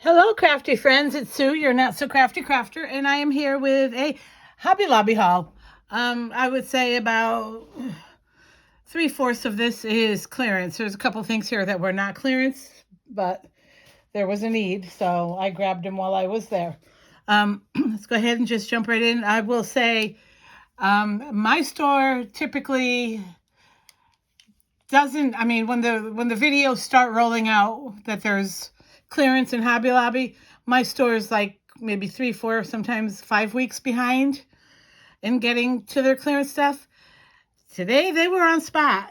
Hello, crafty friends. It's Sue, your not so crafty crafter, and I am here with a Hobby Lobby haul. I would say about 3/4 of this is clearance. There's a couple things here that were not clearance, but there was a need, so I grabbed them while I was there. Let's go ahead and just jump right in. I will say my store typically doesn't. I mean, when the videos start rolling out that there's clearance in Hobby Lobby, my store is like maybe 3, 4, sometimes 5 weeks behind in getting to their clearance stuff. Today they were on spot.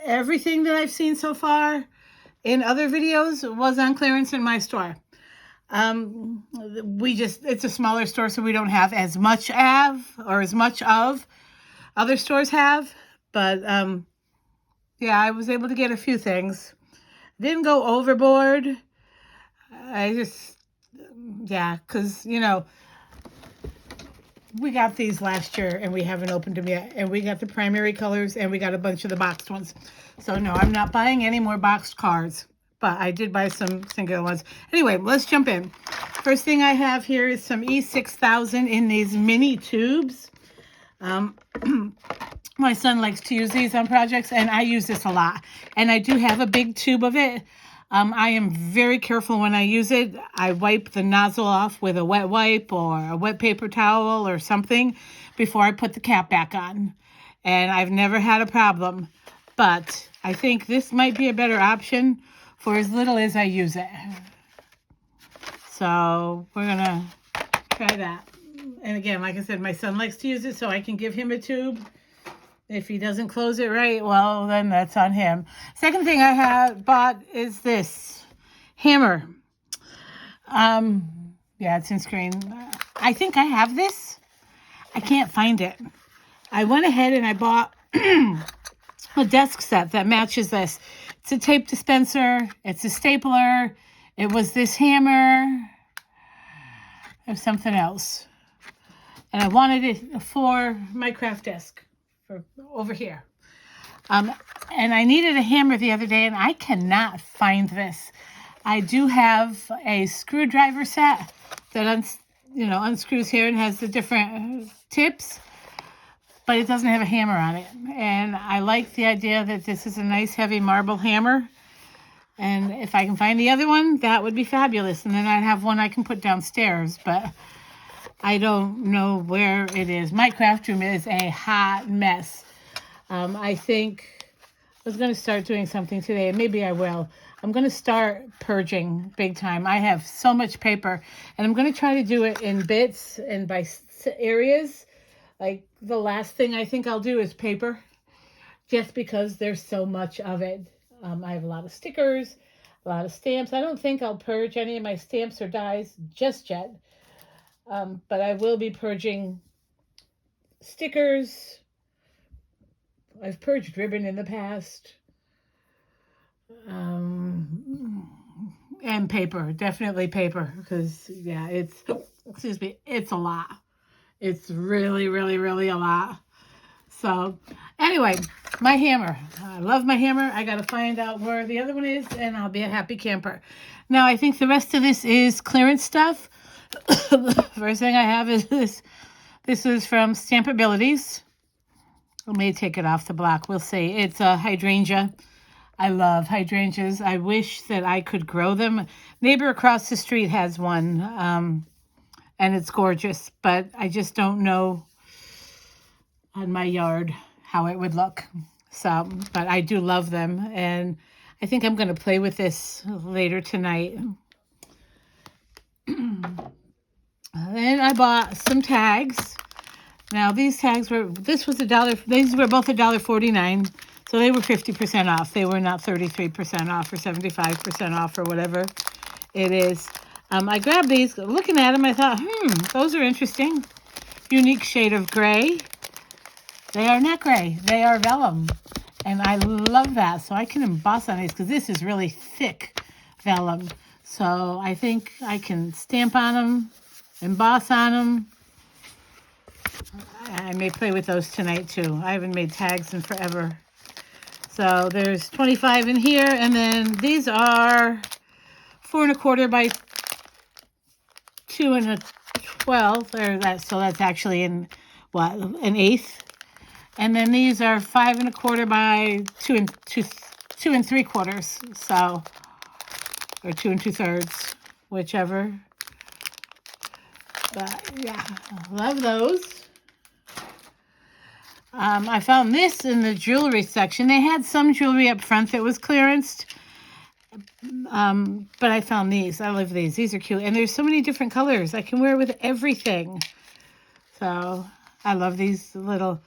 Everything that I've seen so far in other videos was on clearance in my store. It's a smaller store, so we don't have as much of other stores have. But yeah, I was able to get a few things. Didn't go overboard. Because, we got these last year and we haven't opened them yet. And we got the primary colors and we got a bunch of the boxed ones. So, no, I'm not buying any more boxed cards. But I did buy some singular ones. Anyway, let's jump in. First thing I have here is some E6000 in these mini tubes. My son likes to use these on projects, and I use this a lot. And I do have a big tube of it. I am very careful when I use it. I wipe the nozzle off with a wet wipe or a wet paper towel or something before I put the cap back on. And I've never had a problem. But I think this might be a better option for as little as I use it. So we're going to try that. And again, like I said, my son likes to use it, so I can give him a tube. If he doesn't close it right, well, then that's on him. Second thing I have bought is this hammer. Yeah, it's in screen. I think I have this. I can't find it. I went ahead and I bought a desk set that matches this. It's a tape dispenser. It's a stapler. It was this hammer. There's something else. And I wanted it for my craft desk. Over here. And I needed a hammer the other day, and I cannot find this. I do have a screwdriver set that unscrews here and has the different tips, but it doesn't have a hammer on it. And I like the idea that this is a nice heavy marble hammer. And if I can find the other one, that would be fabulous. And then I'd have one I can put downstairs, but I don't know where it is. My craft room is a hot mess. I think I was going to start doing something today, and maybe I will. I'm going to start purging big time. I have so much paper, and I'm going to try to do it in bits and by areas. Like the last thing I think I'll do is paper, just because there's so much of it. I have a lot of stickers, a lot of stamps. I don't think I'll purge any of my stamps or dies just yet. But I will be purging stickers. I've purged ribbon in the past. And paper, definitely paper, because yeah, it's a lot. It's really, really, really a lot. So anyway, my hammer. I love my hammer. I got to find out where the other one is, and I'll be a happy camper. Now, I think the rest of this is clearance stuff. The first thing I have is this. This is from Stampabilities. Let me take it off the block. We'll see. It's a hydrangea. I love hydrangeas. I wish that I could grow them. Neighbor across the street has one, and it's gorgeous. But I just don't know on my yard how it would look. So, but I do love them, and I think I'm going to play with this later tonight. Then I bought some tags. Now these tags this was $1. These were both $1.49, so they were 50% off. They were not 33% off or 75% off or whatever it is. I grabbed these. Looking at them, I thought, those are interesting. Unique shade of gray. They are not gray. They are vellum, and I love that. So I can emboss on these because this is really thick vellum. So I think I can stamp on them, emboss on them. I may play with those tonight too. I haven't made tags in forever. So there's 25 in here, and then these are 4 1/4 by 2 and a 12, or that, so that's actually in what, an eighth. And then these are 5 1/4 by 2 3/4. So, or 2 2/3, whichever. But yeah, I love those. I found this in the jewelry section. They had some jewelry up front that was clearanced. But I found these. I love these. These are cute. And there's so many different colors. I can wear with everything. So I love these little.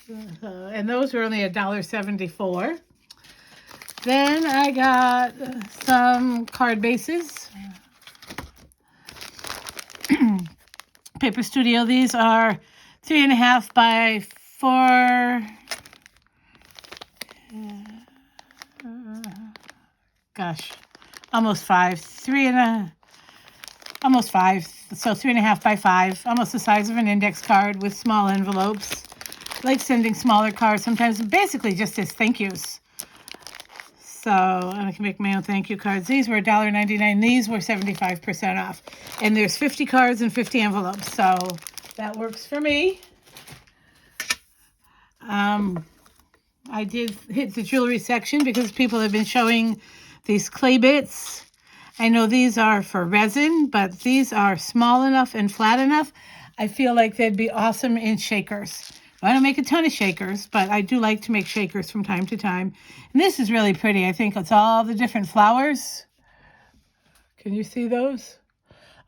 And those were only $1.74. Then I got some card bases. Paper Studio. These are 3 1/2 by 4. Gosh, almost 5. Almost 5. So 3 1/2 by 5. Almost the size of an index card with small envelopes. I like sending smaller cards sometimes, basically just as thank yous. So I can make my own thank you cards. These were $1.99. These were 75% off. And there's 50 cards and 50 envelopes. So that works for me. I did hit the jewelry section because people have been showing these clay bits. I know these are for resin, but these are small enough and flat enough. I feel like they'd be awesome in shakers. I don't make a ton of shakers, but I do like to make shakers from time to time. And this is really pretty. I think it's all the different flowers. Can you see those?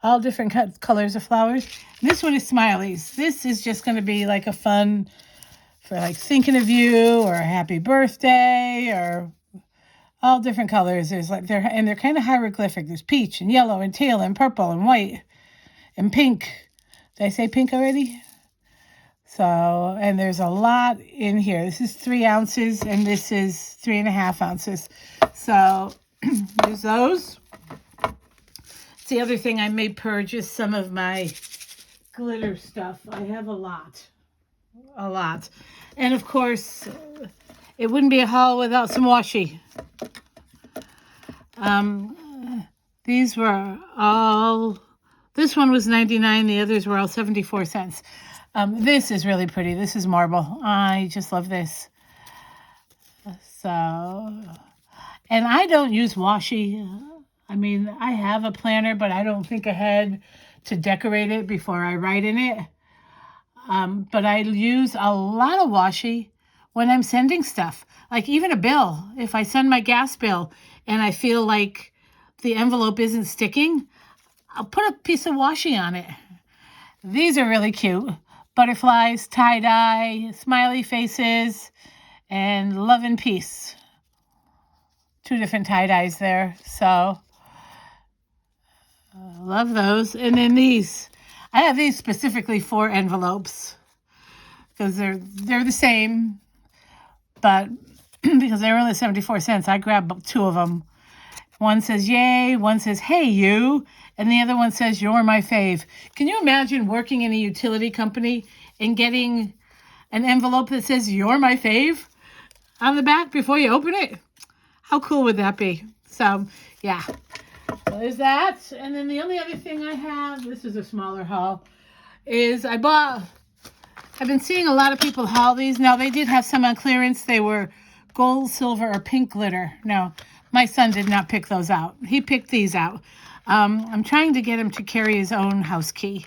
All different colors of flowers. And this one is smileys. This is just going to be like a fun for like thinking of you or a happy birthday or all different colors. There's like they're kind of hieroglyphic. There's peach and yellow and teal and purple and white and pink. Did I say pink already? So, and there's a lot in here. This is 3 ounces and this is 3 1/2 ounces. So there's those. It's the other thing I may purchase some of my glitter stuff. I have a lot. And of course, it wouldn't be a haul without some washi. These were all, this one was 99, the others were all 74 cents. This is really pretty. This is marble. I just love this. So, and I don't use washi. I mean, I have a planner, but I don't think ahead to decorate it before I write in it. But I use a lot of washi when I'm sending stuff. Like even a bill. If I send my gas bill and I feel like the envelope isn't sticking, I'll put a piece of washi on it. These are really cute. Butterflies, tie-dye, smiley faces, and love and peace. 2 different tie-dyes there. So, love those. And then these. I have these specifically for envelopes. Because they're the same. But because they were only 74 cents, I grabbed 2 of them. One says, yay. One says, hey, you. And the other one says, you're my fave. Can you imagine working in a utility company and getting an envelope that says, you're my fave on the back before you open it? How cool would that be? So, yeah. So there's that. And then the only other thing I have, this is a smaller haul, is I've been seeing a lot of people haul these. Now, they did have some on clearance. They were gold, silver, or pink glitter. Now, my son did not pick those out. He picked these out. I'm trying to get him to carry his own house key.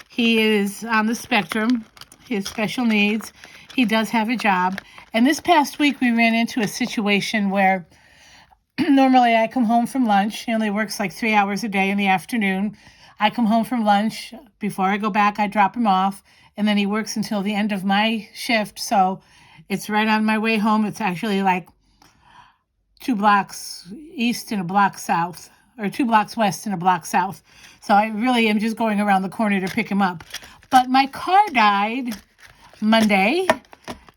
He is on the spectrum. He has special needs. He does have a job. And this past week, we ran into a situation where normally I come home from lunch. He only works like 3 hours a day in the afternoon. I come home from lunch. Before I go back, I drop him off. And then he works until the end of my shift. So it's right on my way home. It's actually like 2 blocks east and a block south. Or 2 blocks west and a block south. So I really am just going around the corner to pick him up. But my car died Monday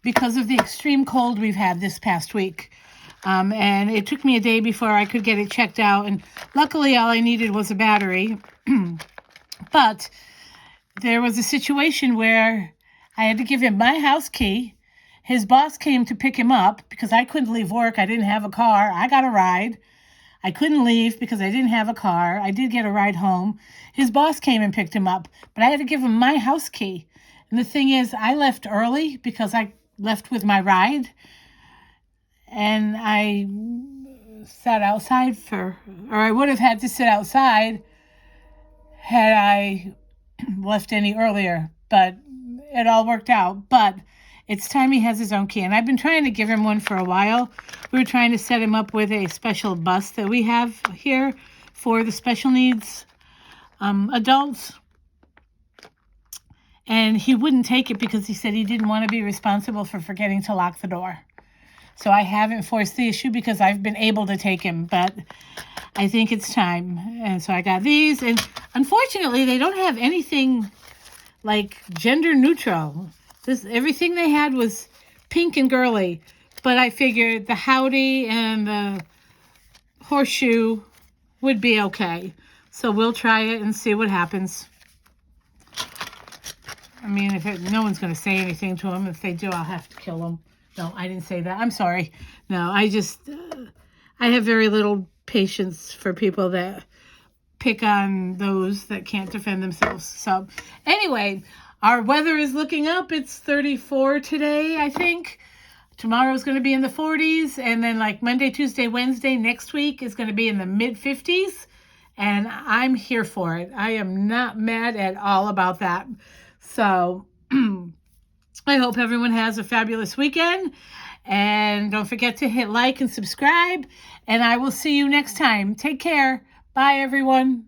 because of the extreme cold we've had this past week. And it took me a day before I could get it checked out. And luckily, all I needed was a battery. But there was a situation where I had to give him my house key. His boss came to pick him up because I couldn't leave work. I didn't have a car. I got a ride. I couldn't leave because I didn't have a car. I did get a ride home. His boss came and picked him up, but I had to give him my house key. And the thing is, I left early because I left with my ride. And I sat outside or I would have had to sit outside had I left any earlier, but it all worked out. But it's time he has his own key, and I've been trying to give him one for a while. We were trying to set him up with a special bus that we have here for the special needs adults, and he wouldn't take it because he said he didn't want to be responsible for forgetting to lock the door. So I haven't forced the issue because I've been able to take him, but I think it's time. And so I got these, and unfortunately, they don't have anything like gender neutral. Everything they had was pink and girly, but I figured the Howdy and the Horseshoe would be okay. So we'll try it and see what happens. I mean, no one's going to say anything to him. If they do, I'll have to kill him. No, I didn't say that. I'm sorry. No, I have very little patience for people that pick on those that can't defend themselves. So anyway, our weather is looking up. It's 34 today, I think. Tomorrow's going to be in the 40s. And then like Monday, Tuesday, Wednesday next week is going to be in the mid-50s. And I'm here for it. I am not mad at all about that. So I hope everyone has a fabulous weekend. And don't forget to hit like and subscribe. And I will see you next time. Take care. Bye, everyone.